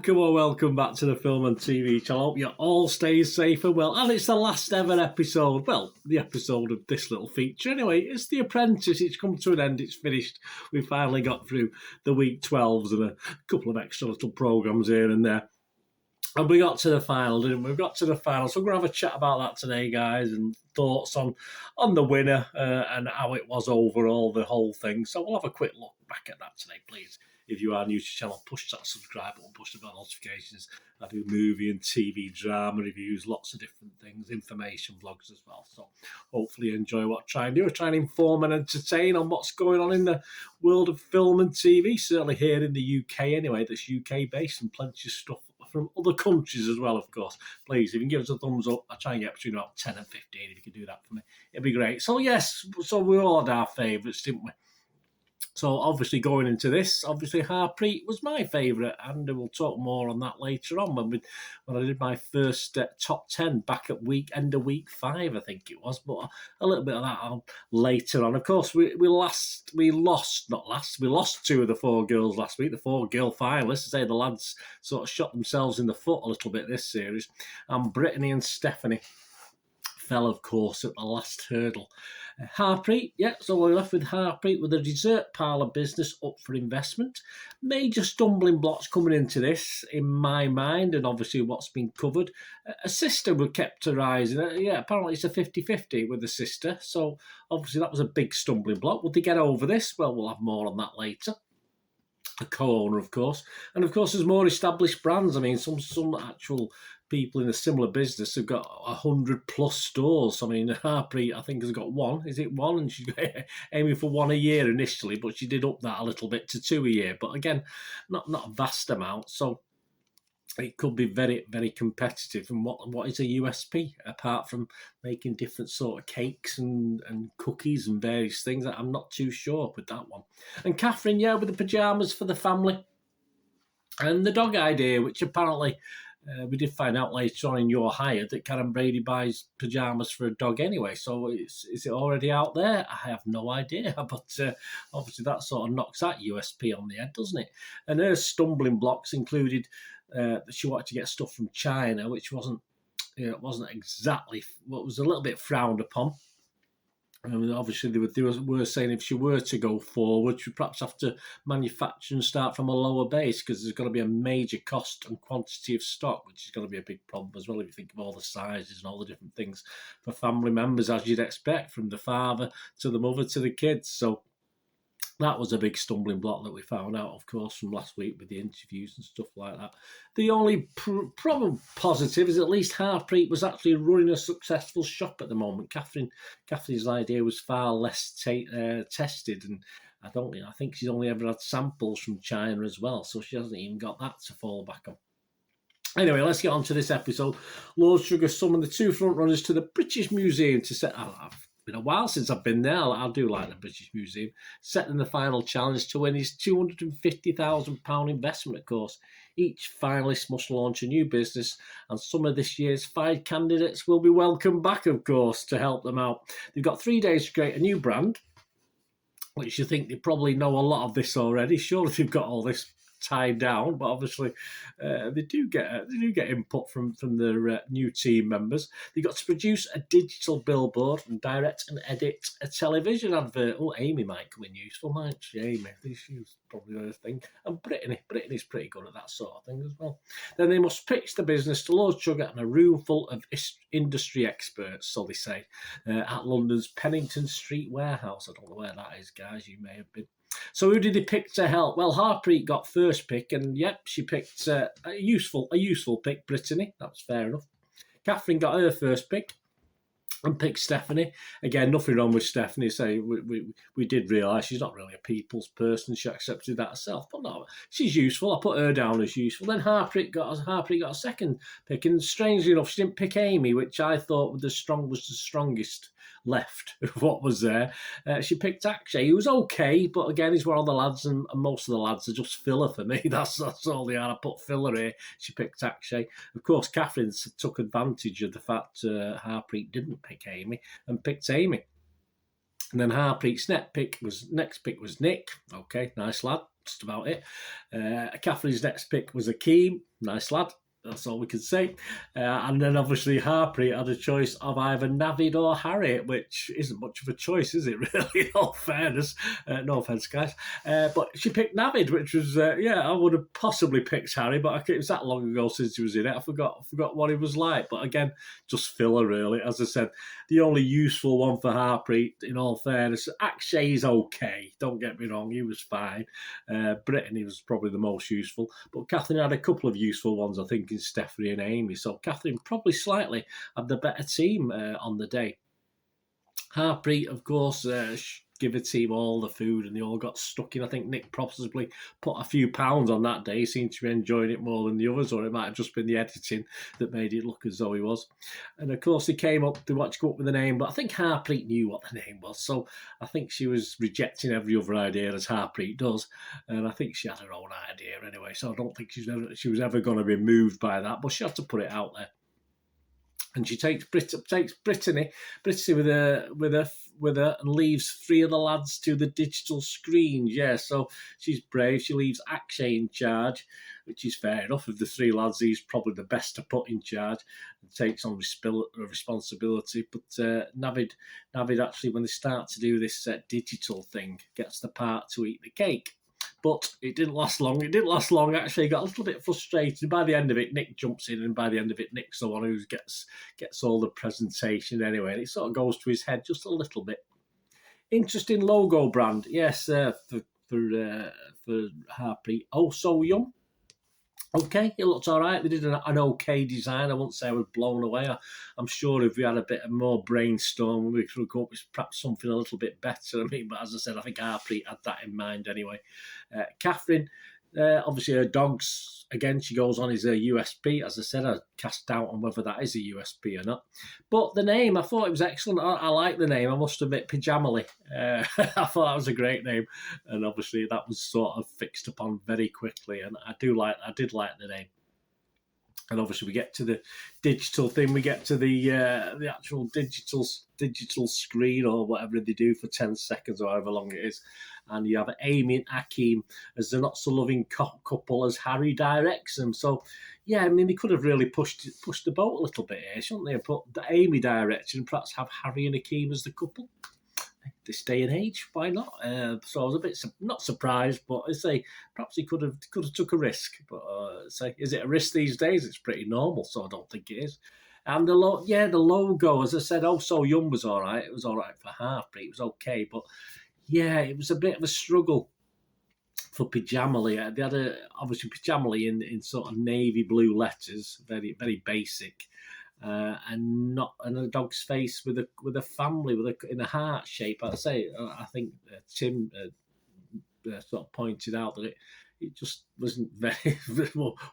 welcome back to the Film and TV channel. I hope you all stay safe and well. And it's the last ever episode. Well, the episode of this little feature. Anyway, it's The Apprentice. It's come to an end. It's finished. We finally got through the week 12s and a couple of extra little programmes here and there. And we got to the final, didn't we? We got to the final. So we're going to have a chat about that today, guys, and thoughts on the winner and how it was overall, the whole thing. So we'll have a quick look back at that today, please. If you are new to the channel, push that subscribe button, push the bell notifications. I do movie and TV drama reviews, lots of different things, information vlogs as well. So hopefully you enjoy what I try and do. I try and inform and entertain on what's going on in the world of film and TV, certainly here in the UK anyway. That's UK based and plenty of stuff from other countries as well, of course. Please, if you can give us a thumbs up, I try and get between about 10 and 15 if you can do that for me. It'd be great. So yes, so we all had our favourites, didn't we? So obviously going into this, obviously Harpreet was my favourite, and we'll talk more on that later on when I did my first top 10 back at end of week 5, I think it was. But a little bit of that on later on. Of course, we lost 2 of the 4 girls last week, the 4 girl finalists. To say the lads sort of shot themselves in the foot a little bit this series, and Brittany and Stephanie fell, of course, at the last hurdle. Harpreet, yeah, so we're left with Harpreet with a dessert parlour business up for investment. Major stumbling blocks coming into this, in my mind, and obviously what's been covered. A sister were kept arising. Yeah, apparently it's a 50-50 with the sister, so obviously that was a big stumbling block. Would they get over this? Well, we'll have more on that later. A co-owner, of course. And, of course, there's more established brands. I mean, some actual people in a similar business have got 100+ stores. I mean, Harpreet, I think, has got 1. Is it 1? And she's aiming for 1 a year initially, but she did up that a little bit to 2 a year. But, again, not a vast amount. So it could be very, very competitive. And what is a USP apart from making different sort of cakes and cookies and various things? I'm not too sure with that one. And Katherine, yeah, with the pyjamas for the family. And the dog idea, which apparently we did find out later on in Your Hired that Karen Brady buys pyjamas for a dog anyway. So is it already out there? I have no idea. But obviously that sort of knocks that USP on the head, doesn't it? And her stumbling blocks included that she wanted to get stuff from China, which wasn't exactly what was a little bit frowned upon. And obviously, they were saying if she were to go forward, she'd perhaps have to manufacture and start from a lower base because there's going to be a major cost and quantity of stock, which is going to be a big problem as well if you think of all the sizes and all the different things for family members, as you'd expect, from the father to the mother to the kids. So that was a big stumbling block that we found out, of course, from last week with the interviews and stuff like that. The only problem positive is at least Harpreet was actually running a successful shop at the moment. Catherine's idea was far less tested, and I think she's only ever had samples from China as well, so she hasn't even got that to fall back on. Anyway, let's get on to this episode. Lord Sugar summoned the 2 front runners to the British Museum to set. Been a while since I've been there. I do like the British Museum. Setting the final challenge to win his £250,000 investment, of course. Each finalist must launch a new business, and some of this year's 5 candidates will be welcomed back, of course, to help them out. They've got 3 days to create a new brand, which you think they probably know a lot of this already. Surely they've got all this tied down, but obviously they do get input from their new team members. They got to produce a digital billboard and direct and edit a television advert. Oh, Amy might come in useful, might she? Amy, she's probably her thing. And Brittany's pretty good at that sort of thing as well. Then they must pitch the business to Lord Sugar and a room full of industry experts, so they say, at London's Pennington Street warehouse. I don't know where that is, guys. You may have been. So who did they pick to help? Well, Harpreet got first pick, and yep, she picked a useful pick, Brittany. That's fair enough. Katherine got her first pick and picked Stephanie. Again, nothing wrong with Stephanie. Say we did realise she's not really a people's person. She accepted that herself, but no, she's useful. I put her down as useful. Then Harpreet got a second pick, and strangely enough, she didn't pick Amy, which I thought was the strongest left of what was there. She picked Akshay. He was okay, but again, he's one of the lads, and most of the lads are just filler for me. That's all they are. I put filler here. She picked Akshay. Of course, Katherine took advantage of the fact Harpreet didn't pick Amy and picked Amy. And then Harpreet's next pick was Nick. Okay, nice lad. just about it. Catherine's next pick was Akeem, nice lad. That's all we can say. And then obviously Harpreet had a choice of either Navid or Harry, which isn't much of a choice, is it, really, in all fairness? No offence, guys. But she picked Navid, which was, I would have possibly picked Harry, but it was that long ago since he was in it. I forgot what he was like. But again, just filler, really. As I said, the only useful one for Harpreet, in all fairness, Akshay's okay. Don't get me wrong, he was fine. Brittany was probably the most useful. But Katherine had a couple of useful ones, I think, in Stephanie and Amy. So Katherine probably slightly had the better team on the day. Harpreet, of course, give a team all the food and they all got stuck in. I think Nick possibly put a few pounds on that day. He seemed to be enjoying it more than the others, or it might have just been the editing that made it look as though he was. And of course, they came up to watch go up with the name, but I think Harpreet knew what the name was. So I think she was rejecting every other idea, as Harpreet does. And I think she had her own idea anyway. So I don't think she was ever going to be moved by that, but she had to put it out there. And she takes Brittany with her, and leaves 3 of the lads to the digital screens. Yeah, so she's brave. She leaves Akshay in charge, which is fair enough. Of the 3 lads, he's probably the best to put in charge and takes on responsibility. But Navid actually, when they start to do this digital thing, gets the part to eat the cake. But it didn't last long. Actually, got a little bit frustrated. By the end of it, Nick jumps in, and by the end of it, Nick's the one who gets all the presentation anyway. And it sort of goes to his head just a little bit. Interesting logo brand, yes, for Harpreet. Oh, so young. Okay, it looks all right. They did an okay design. I wouldn't say I was blown away. I'm sure if we had a bit more brainstorm, we could come up with perhaps something a little bit better. I mean, but as I said, I think Harpreet had that in mind anyway. Katherine, obviously her dogs, again, she goes on as a USP. As I said, I cast doubt on whether that is a USP or not. But the name, I thought it was excellent. I like the name, I must admit, Pyjamally. I thought that was a great name. And obviously that was sort of fixed upon very quickly. And I did like the name. And obviously we get to the digital thing. We get to the actual digital screen or whatever they do for 10 seconds or however long it is. And you have Amy and Akeem as the not-so-loving couple as Harry directs them. So, yeah, I mean, they could have really pushed the boat a little bit here, shouldn't they? Put the Amy direction and perhaps have Harry and Akeem as the couple. This day and age, why not? So I was a bit not surprised, but I say perhaps he could have took a risk. But say, is it a risk these days? It's pretty normal, so I don't think it is. And the logo, as I said, Oh So Young was all right. It was all right for Harpreet. It was okay, but yeah, it was a bit of a struggle for Pyjamally. They had obviously Pyjamally in sort of navy blue letters, very very basic. And a dog's face with a family in a heart shape. I'd say I think Tim sort of pointed out that it just wasn't very.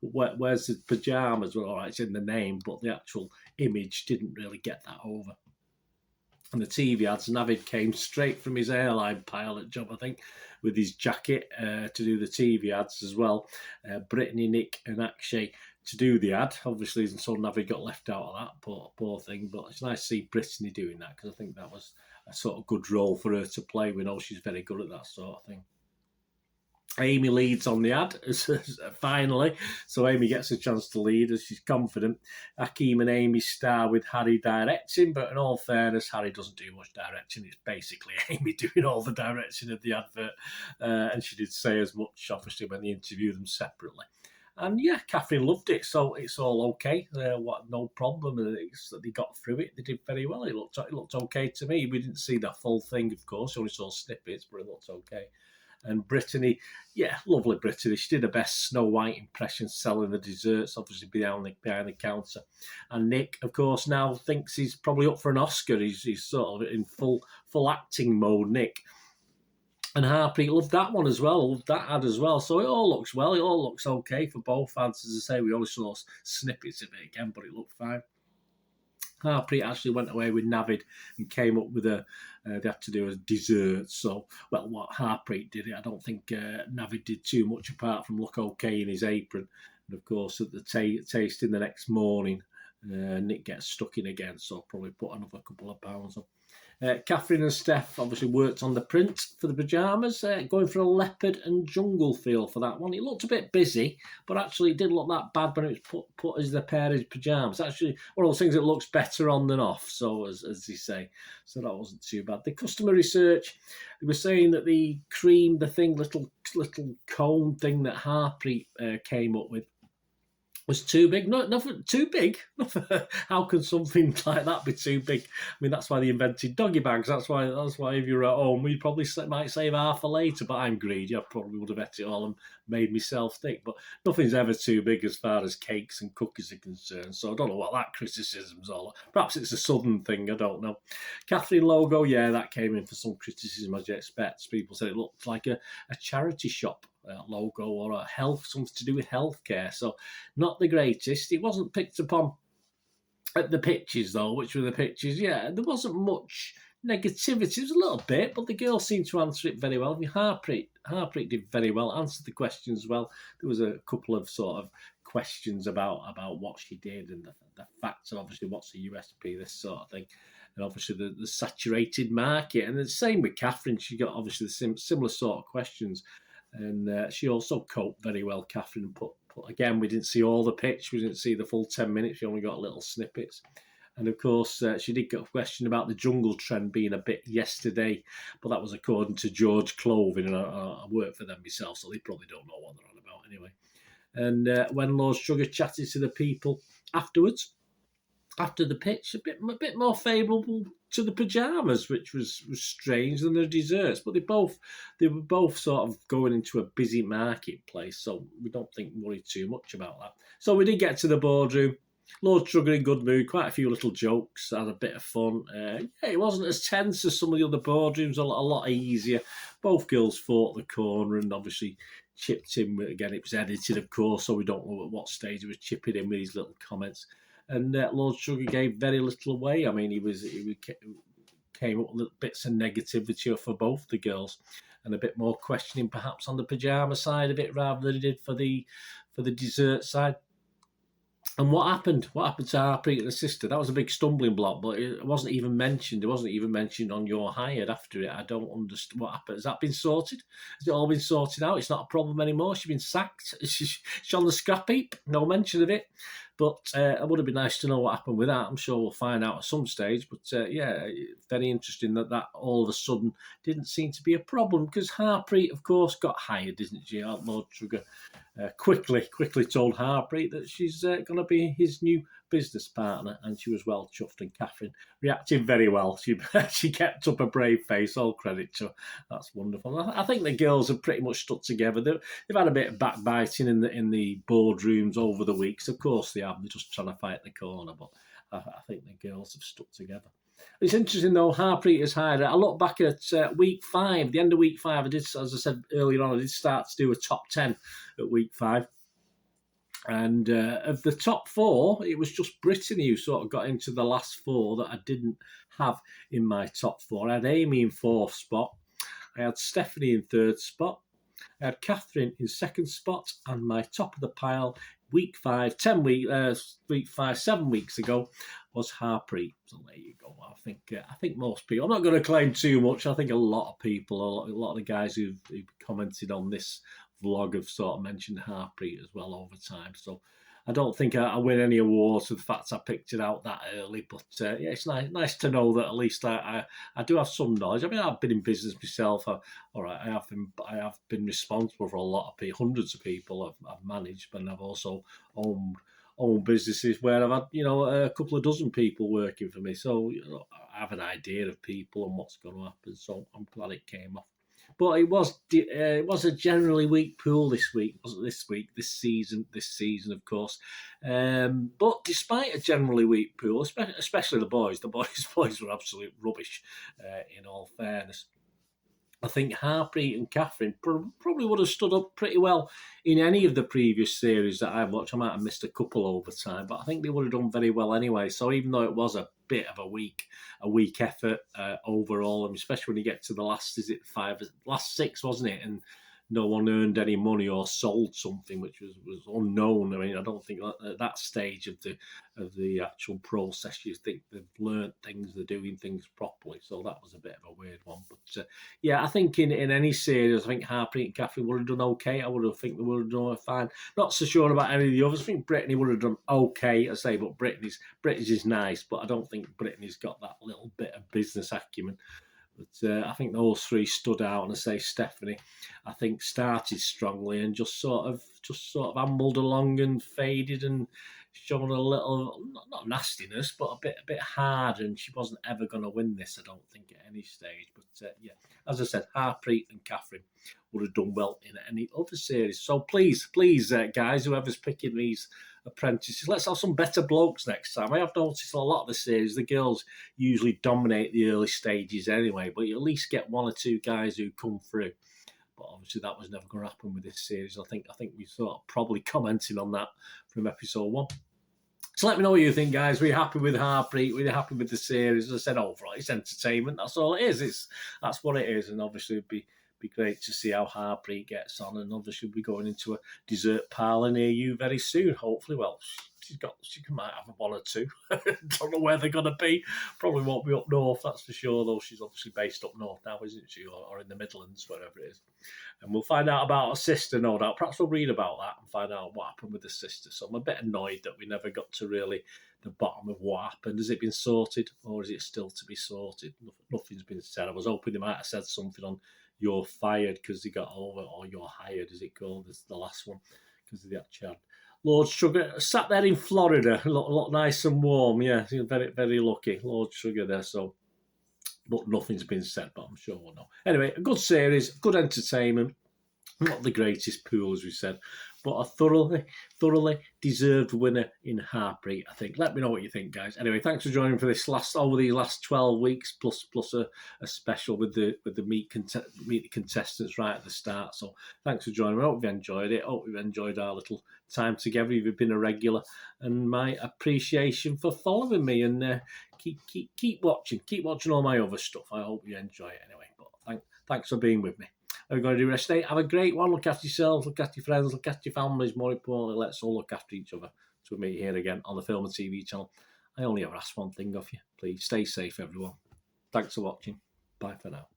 Whereas the pajamas were all right, it's in the name, but the actual image didn't really get that over. And the TV ads, Navid came straight from his airline pilot job, I think, with his jacket to do the TV ads as well. Brittany, Nick, and Akshay to do the ad. Obviously, so Navid got left out of that, poor thing. But it's nice to see Brittany doing that because I think that was a sort of good role for her to play. We know she's very good at that sort of thing. Amy leads on the ad, finally. So Amy gets a chance to lead as she's confident. Akeem and Amy star with Harry directing, but in all fairness, Harry doesn't do much directing. It's basically Amy doing all the directing of the advert. And she did say as much, obviously, when they interviewed them separately. And yeah, Katherine loved it, so it's all okay. No problem. They got through it. They did very well. It looked okay to me. We didn't see the full thing, of course. We only saw snippets, but it looked okay. And Brittany, yeah, lovely Brittany. She did her best Snow White impression, selling the desserts, obviously behind the counter. And Nick, of course, now thinks he's probably up for an Oscar. He's sort of in full acting mode, Nick. And Harpreet loved that one as well, loved that ad as well. So it all looks well. It all looks okay for both ads. As I say, we only saw snippets of it again, but it looked fine. Harpreet actually went away with Navid and came up with they had to do a dessert. So, well, what Harpreet did it, I don't think Navid did too much apart from look okay in his apron. And of course, at the tasting the next morning, Nick gets stuck in again, so probably put another couple of pounds on. Katherine and Steph obviously worked on the print for the pyjamas, going for a leopard and jungle feel for that one. It looked a bit busy, but actually it didn't look that bad when it was put as the pair of pyjamas. Actually, one of those things that looks better on than off, so as they say. So that wasn't too bad. The customer research, they were saying that the cream, the thing, little cone thing that Harpreet came up with, was too big. No, nothing too big. How can something like that be too big? I mean, that's why they invented doggy bags. That's why if you're at home, you probably might save half a later. But I'm greedy. I probably would have ate it all and made myself thick. But nothing's ever too big as far as cakes and cookies are concerned. So I don't know what that criticism's all about. Perhaps it's a southern thing. I don't know. Katherine logo, yeah, that came in for some criticism, as you expect. People said it looked like a charity shop logo or a something to do with healthcare. So not the greatest. It wasn't picked upon at the pitches though, which were the pitches. Yeah, there wasn't much negativity. It was a little bit, but the girls seemed to answer it very well. I mean, Harpreet did very well, answered the questions well. There was a couple of sort of questions about what she did and the facts of obviously what's the USP, this sort of thing. And obviously the saturated market. And the same with Katherine. She got obviously the similar sort of questions. And she also coped very well, Katherine, and put again, we didn't see all the pitch. We didn't see the full 10 minutes. We only got little snippets. And of course, she did get a question about the jungle trend being a bit yesterday, but that was according to George Clothing, and I work for them myself, so they probably don't know what they're on about anyway. And when Lord Sugar chatted to the people afterwards, after the pitch, a bit more favourable to the pyjamas, which was strange, than the desserts. But they were both sort of going into a busy marketplace, so we don't worry too much about that. So we did get to the boardroom. Lord Sugar in good mood, quite a few little jokes, had a bit of fun. It wasn't as tense as some of the other boardrooms, a lot easier. Both girls fought the corner and obviously chipped in. Again, it was edited, of course, so we don't know at what stage he was chipping in with his little comments. And Lord Sugar gave very little away. I mean, he came up with bits of negativity for both the girls, and a bit more questioning perhaps on the pyjama side of it rather than he did for the dessert side. And what happened? What happened to Harpreet and the sister? That was a big stumbling block, but it wasn't even mentioned. It wasn't even mentioned on Your Hired after it. I don't understand what happened. Has that been sorted? Has it all been sorted out? It's not a problem anymore. She's been sacked. She's on the scrap heap. No mention of it. But it would have been nice to know what happened with that. I'm sure we'll find out at some stage. But yeah, very interesting that all of a sudden didn't seem to be a problem, because Harpreet, of course, got hired, didn't she? Lord Sugar quickly told Harpreet that she's going to be his new business partner, and she was well chuffed. And Katherine reacted very well. She kept up a brave face. All credit to her. That's wonderful. I think the girls have pretty much stuck together. They've had a bit of backbiting in the boardrooms over the weeks. Of course they have. They're just trying to fight the corner, but I think the girls have stuck together. It's interesting though, Harpreet is hired. I look back at week 5, the end of week 5. I did, as I said earlier on, I did start to do a top 10 at week 5. And of the top 4, it was just Brittany who sort of got into the last 4 that I didn't have in my top 4. I had Amy in 4th spot. I had Stephanie in 3rd spot. I had Katherine in 2nd spot. And my top of the pile, week 5, 7 weeks ago, was Harpreet. So there you go. I think most people, I'm not going to claim too much. I think a lot of people, a lot of the guys who've commented on this vlog have sort of mentioned Harpreet as well over time. So I don't think I win any awards for the fact I picked it out that early. But yeah, it's nice to know that at least I do have some knowledge. I mean, I've been in business myself. I have been responsible for a lot of people, hundreds of people I've managed, and I've also owned businesses where I've had, a couple of dozen people working for me. So I have an idea of people and what's going to happen. So I'm glad it came off. But it was a generally weak pool this week, wasn't this season, of course. But despite a generally weak pool, especially the boys were absolute rubbish, in all fairness. I think Harpreet and Katherine probably would have stood up pretty well in any of the previous series that I've watched. I might have missed a couple over time, but I think they would have done very well anyway. So even though it was a bit of a weak effort overall, and especially when you get to the last 6, wasn't it? And no one earned any money or sold something which was unknown. I mean, I don't think at that stage of the actual process you think they've learnt things, they're doing things properly. So that was a bit of a weird one. But yeah, I think in any series, I think Harpreet and Katherine would have done okay. I would have think they would have done fine. Not so sure about any of the others. I think Brittany would have done okay, I say, but Brittany's is nice, but I don't think Brittany's got that little bit of business acumen. But I think those three stood out, and I say Stephanie, I think started strongly and just sort of ambled along and faded and shown a little not nastiness, but a bit hard, and she wasn't ever going to win this, I don't think, at any stage. But yeah, as I said, Harpreet and Katherine would have done well in any other series. So please, guys, whoever's picking these apprentices, let's have some better blokes next time. I have noticed a lot of the series, the girls usually dominate the early stages anyway, but you at least get one or two guys who come through. But obviously that was never going to happen with this series. I think we sort of probably commented on that from episode 1. So let me know what you think, guys. We're happy with Harpreet. We're happy with the series. As I said, overall, it's entertainment. That's all it is. That's what it is. And obviously it'd be great to see how Harpreet gets on, and obviously we'll be going into a dessert parlour near you very soon, hopefully. Well, she might have one or two. Don't know where they're going to be. Probably won't be up north, that's for sure, though. She's obviously based up north now, isn't she, or in the Midlands, wherever it is. And we'll find out about her sister, no doubt. Perhaps we'll read about that and find out what happened with the sister. So I'm a bit annoyed that we never got to really the bottom of what happened. Has it been sorted, or is it still to be sorted? Nothing's been said. I was hoping they might have said something on You're Fired because they got over, or You're Hired, as it called, this the last one, because of that chat. Lord Sugar sat there in Florida, a lot nice and warm. Yeah, very, very lucky. Lord Sugar there. So, but nothing's been said, but I'm sure we'll know. Anyway, a good series, good entertainment. Not the greatest pool, as we said, but a thoroughly deserved winner in Harpreet, I think. Let me know what you think, guys. Anyway, thanks for joining for this last 12 weeks, plus a special with the meet the contestants right at the start. So thanks for joining. I hope you've enjoyed it. I hope you've enjoyed our little time together. You've been a regular, and my appreciation for following me, and keep watching all my other stuff. I hope you enjoy it anyway. But thanks for being with me. Are we going to do rest day? Have a great one. Look after yourselves, look after your friends, look after your families. More importantly, let's all look after each other. So we meet here again on the Film and TV channel. I only ever ask one thing of you. Please stay safe, everyone. Thanks for watching. Bye for now.